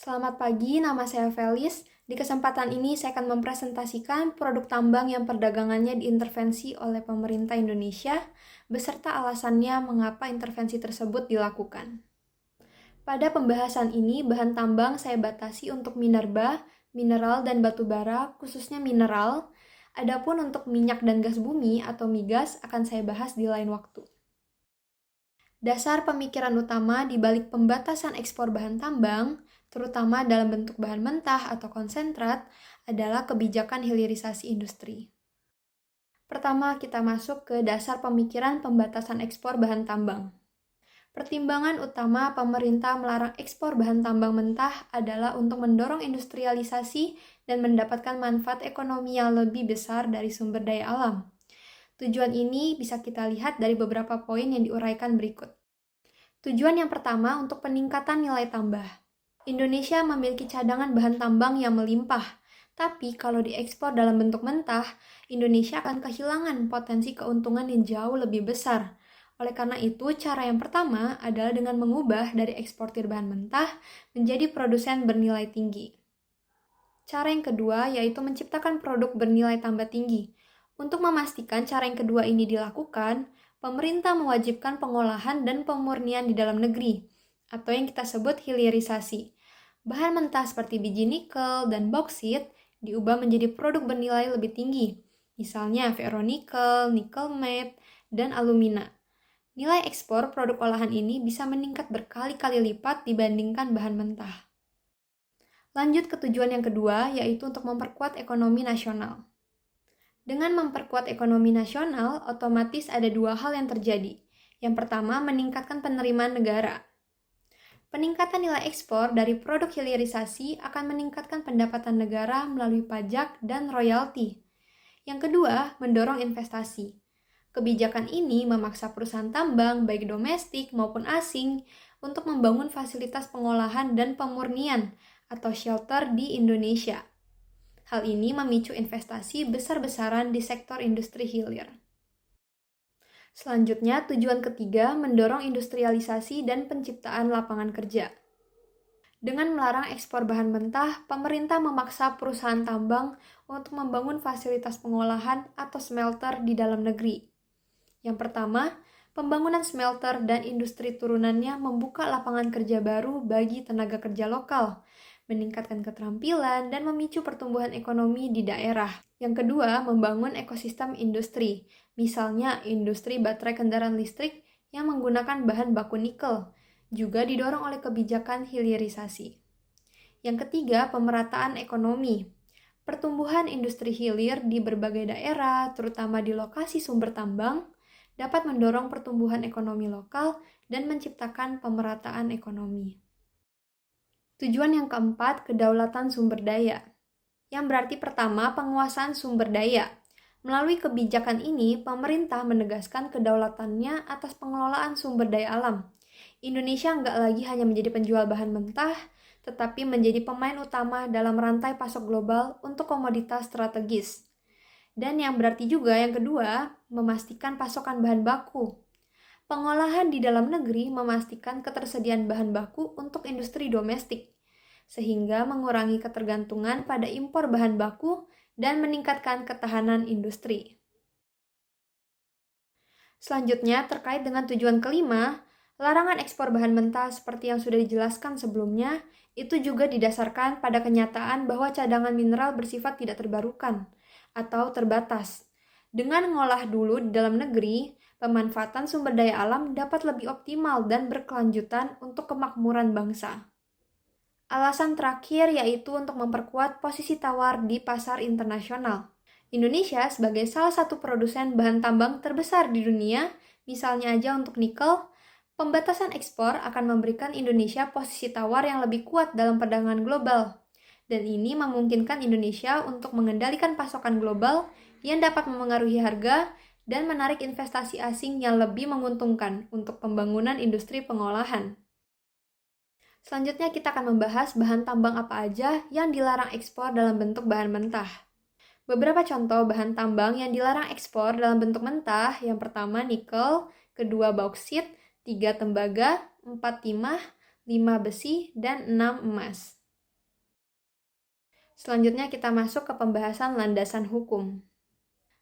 Selamat pagi, nama saya Felis. Di kesempatan ini saya akan mempresentasikan produk tambang yang perdagangannya diintervensi oleh pemerintah Indonesia, beserta alasannya mengapa intervensi tersebut dilakukan. Pada pembahasan ini, bahan tambang saya batasi untuk minerba, mineral, dan batu bara, khususnya mineral. Adapun untuk minyak dan gas bumi atau migas akan saya bahas di lain waktu. Dasar pemikiran utama di balik pembatasan ekspor bahan tambang, terutama dalam bentuk bahan mentah atau konsentrat, adalah kebijakan hilirisasi industri. Pertama, kita masuk ke dasar pemikiran pembatasan ekspor bahan tambang. Pertimbangan utama pemerintah melarang ekspor bahan tambang mentah adalah untuk mendorong industrialisasi dan mendapatkan manfaat ekonomi yang lebih besar dari sumber daya alam. Tujuan ini bisa kita lihat dari beberapa poin yang diuraikan berikut. Tujuan yang pertama untuk peningkatan nilai tambah. Indonesia memiliki cadangan bahan tambang yang melimpah, tapi kalau diekspor dalam bentuk mentah, Indonesia akan kehilangan potensi keuntungan yang jauh lebih besar. Oleh karena itu, cara yang pertama adalah dengan mengubah dari eksportir bahan mentah menjadi produsen bernilai tinggi. Cara yang kedua yaitu menciptakan produk bernilai tambah tinggi. Untuk memastikan cara yang kedua ini dilakukan, pemerintah mewajibkan pengolahan dan pemurnian di dalam negeri, atau yang kita sebut hilirisasi. Bahan mentah seperti biji nikel dan boksit diubah menjadi produk bernilai lebih tinggi, misalnya ferronikel, nikel matte, dan alumina. Nilai ekspor produk olahan ini bisa meningkat berkali-kali lipat dibandingkan bahan mentah. Lanjut ke tujuan yang kedua, yaitu untuk memperkuat ekonomi nasional. Dengan memperkuat ekonomi nasional, otomatis ada dua hal yang terjadi. Yang pertama, meningkatkan penerimaan negara. Peningkatan nilai ekspor dari produk hilirisasi akan meningkatkan pendapatan negara melalui pajak dan royalti. Yang kedua, mendorong investasi. Kebijakan ini memaksa perusahaan tambang, baik domestik maupun asing, untuk membangun fasilitas pengolahan dan pemurnian atau shelter di Indonesia. Hal ini memicu investasi besar-besaran di sektor industri hilir. Selanjutnya, tujuan ketiga mendorong industrialisasi dan penciptaan lapangan kerja. Dengan melarang ekspor bahan mentah, pemerintah memaksa perusahaan tambang untuk membangun fasilitas pengolahan atau smelter di dalam negeri. Yang pertama, pembangunan smelter dan industri turunannya membuka lapangan kerja baru bagi tenaga kerja lokal, meningkatkan keterampilan, dan memicu pertumbuhan ekonomi di daerah. Yang kedua, membangun ekosistem industri, misalnya industri baterai kendaraan listrik yang menggunakan bahan baku nikel, juga didorong oleh kebijakan hilirisasi. Yang ketiga, pemerataan ekonomi. Pertumbuhan industri hilir di berbagai daerah, terutama di lokasi sumber tambang, dapat mendorong pertumbuhan ekonomi lokal dan menciptakan pemerataan ekonomi. Tujuan yang keempat, kedaulatan sumber daya. Yang berarti pertama, penguasaan sumber daya. Melalui kebijakan ini, pemerintah menegaskan kedaulatannya atas pengelolaan sumber daya alam. Indonesia nggak lagi hanya menjadi penjual bahan mentah, tetapi menjadi pemain utama dalam rantai pasok global untuk komoditas strategis. Dan yang berarti juga yang kedua, memastikan pasokan bahan baku. Pengolahan di dalam negeri memastikan ketersediaan bahan baku untuk industri domestik, sehingga mengurangi ketergantungan pada impor bahan baku dan meningkatkan ketahanan industri. Selanjutnya, terkait dengan tujuan kelima, larangan ekspor bahan mentah seperti yang sudah dijelaskan sebelumnya, itu juga didasarkan pada kenyataan bahwa cadangan mineral bersifat tidak terbarukan atau terbatas. Dengan mengolah dulu di dalam negeri, pemanfaatan sumber daya alam dapat lebih optimal dan berkelanjutan untuk kemakmuran bangsa. Alasan terakhir yaitu untuk memperkuat posisi tawar di pasar internasional. Indonesia sebagai salah satu produsen bahan tambang terbesar di dunia, misalnya aja untuk nikel, pembatasan ekspor akan memberikan Indonesia posisi tawar yang lebih kuat dalam perdagangan global. Dan ini memungkinkan Indonesia untuk mengendalikan pasokan global yang dapat memengaruhi harga dan menarik investasi asing yang lebih menguntungkan untuk pembangunan industri pengolahan. Selanjutnya kita akan membahas bahan tambang apa aja yang dilarang ekspor dalam bentuk bahan mentah. Beberapa contoh bahan tambang yang dilarang ekspor dalam bentuk mentah, yang pertama nikel, kedua bauksit, 3 tembaga, 4 timah, 5 besi, dan 6 emas. Selanjutnya kita masuk ke pembahasan landasan hukum.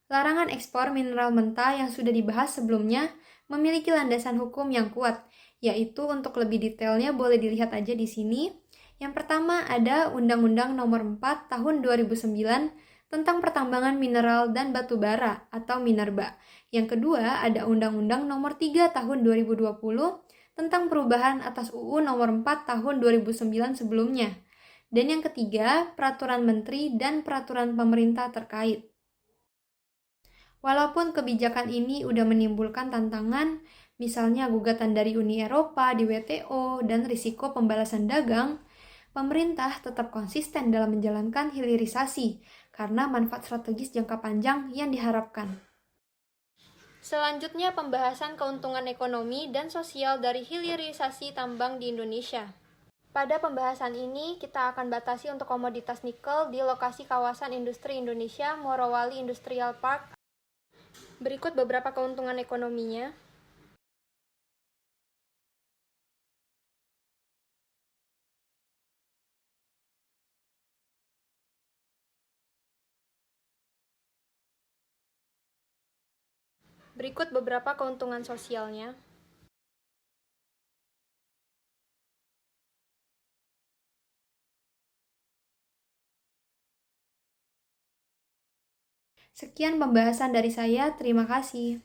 Larangan ekspor mineral mentah yang sudah dibahas sebelumnya memiliki landasan hukum yang kuat, yaitu untuk lebih detailnya boleh dilihat aja di sini. Yang pertama ada Undang-Undang Nomor 4 Tahun 2009 tentang pertambangan mineral dan batu bara atau Minerba. Yang kedua ada Undang-Undang Nomor 3 Tahun 2020 tentang perubahan atas UU Nomor 4 Tahun 2009 sebelumnya. Dan yang ketiga, peraturan menteri dan peraturan pemerintah terkait. Walaupun kebijakan ini udah menimbulkan tantangan, misalnya gugatan dari Uni Eropa di WTO dan risiko pembalasan dagang, pemerintah tetap konsisten dalam menjalankan hilirisasi karena manfaat strategis jangka panjang yang diharapkan. Selanjutnya pembahasan keuntungan ekonomi dan sosial dari hilirisasi tambang di Indonesia. Pada pembahasan ini, kita akan batasi untuk komoditas nikel di lokasi kawasan industri Indonesia Morowali Industrial Park. Berikut beberapa keuntungan ekonominya. Berikut beberapa keuntungan sosialnya. Sekian pembahasan dari saya, terima kasih.